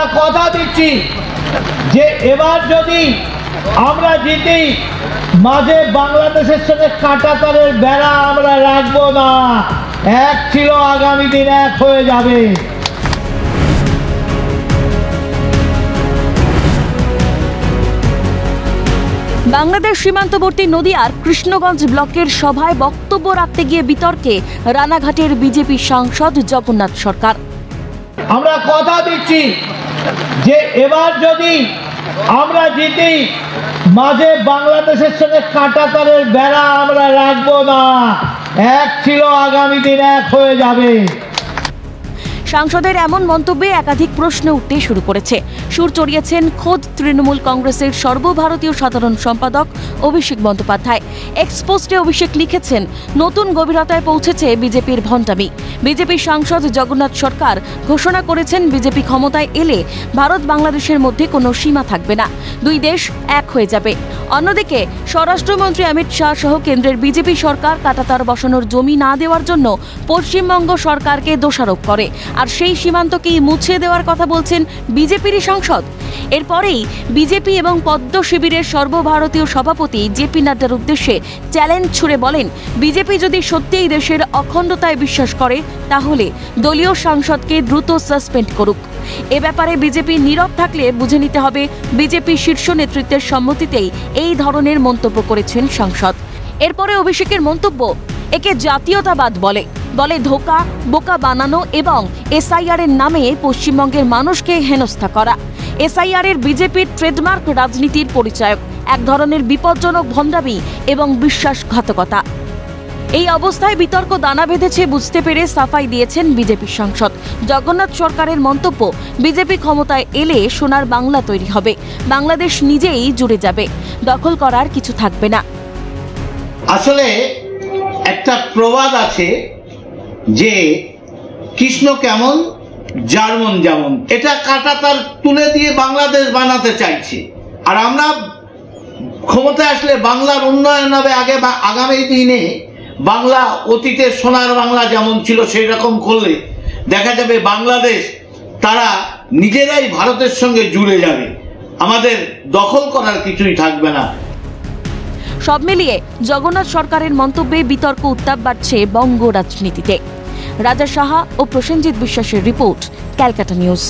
আমরা কথা দিচ্ছি যে এবার যদি আমরা জিতি, মাঝে বাংলাদেশের সঙ্গে কাঁটাতারের বেড়া আমরা রাখবো না। এক ছিল, আগামী দিন এক হয়ে যাবে। বাংলাদেশ সীমান্তবর্তী নদিয়ার কৃষ্ণগঞ্জ ব্লকের সভায় বক্তব্য রাখতে গিয়ে বিতর্কে রানাঘাটের বিজেপি সাংসদ জগন্নাথ সরকার। আমরা কথা দিচ্ছি যে এবার যদি আমরা জিতি, মাঝে বাংলাদেশের সঙ্গে কাঁটাতারের বেড়া আমরা রাখবো না। এক ছিল, আগামী দিন এক হয়ে যাবে। সাংসদের এমন মন্তব্যে একাধিক প্রশ্ন উঠতে শুরু করেছে। সুর চড়িয়েছেন খোদ তৃণমূল কংগ্রেসের সর্বভারতীয় সাধারণ সম্পাদক অভিষেক বন্দ্যোপাধ্যায়। এক্সপোস্টে অভিষেক লিখেছেন, নতুন গভীরতায় পৌঁছেছে বিজেপির ভণ্ডামি। বিজেপির সাংসদ জগন্নাথ সরকার ঘোষণা করেছেন, বিজেপি ক্ষমতায় এলে ভারত বাংলাদেশের মধ্যে কোনো সীমা থাকবে না, দুই দেশ এক হয়ে যাবে। অন্যদিকে স্বরাষ্ট্রমন্ত্রী অমিত শাহ সহ কেন্দ্রের বিজেপি সরকার কাঁটাতার বসানোর জমি না দেওয়ার জন্য পশ্চিমবঙ্গ সরকারকে দোষারোপ করে, আর সেই সীমান্তকেই মুছে দেওয়ার কথা বলছেন বিজেপিরই সাংসদ। এরপরেই বিজেপি এবং পদ্ম শিবিরের সর্বভারতীয় সভাপতি জেপি নাড্ডার উদ্দেশ্যে চ্যালেঞ্জ ছুড়ে বলেন, বিজেপি যদি সত্যিই দেশের অখণ্ডতায় বিশ্বাস করে তাহলে দলীয় সাংসদকে দ্রুত সাসপেন্ড করুক। এ ব্যাপারে বিজেপি নীরব থাকলে বুঝে নিতে হবে বিজেপি শীর্ষ নেতৃত্বের সম্মতিতেই এই ধরনের মন্তব্য করেছেন সাংসদ। এরপরে অভিষেকের মন্তব্য, একে জাতীয়তাবাদ বলে ধোঁকা, বোকা বানানো এবং এসআইআর এর নামে পশ্চিমবঙ্গের মানুষকে হেনস্থা করা। এসআইআর এর বিজেপির ট্রেডমার্ক রাজনীতির পরিচায়ক, এক ধরনের বিপজ্জনক ভণ্ডামি এবং বিশ্বাসঘাতকতা। এই অবস্থায় বিতর্ক দানা বেঁধেছে বুঝতে পেরে সাফাই দিয়েছেন বিজেপি সাংসদ। জগন্নাথ সরকারের মন্তব্য, বিজেপি ক্ষমতায় এলে সোনার বাংলা তৈরি হবে, বাংলাদেশ নিজেই জুড়ে যাবে, দখল করার কিছু থাকবে না। আসলে একটা প্রবাদ আছে যে কৃষ্ণ কেমন জার্মন যেমন, এটা কাঁটাতার তুলে দিয়ে বাংলাদেশ বানাতে চাইছে। আর আমরা ক্ষমতায় আসলে বাংলার উন্নয়ন হবে। আগামী দিনে বাংলা অতীতের সোনার বাংলা যেমন ছিল সেই রকম করলে দেখা যাবে বাংলাদেশ তারা নিজেরাই ভারতের সঙ্গে জুড়ে যাবে, আমাদের দখল করার কিছুই থাকবে না। সব মিলিয়ে জগন্নাথ সরকারের মন্তব্যে বিতর্ক উত্তাপ বাড়ছে বঙ্গ রাজনীতিতে। রাজা সাহা ও প্রসেনজিৎ বিশ্বাসের রিপোর্ট, ক্যালকাটা নিউজ।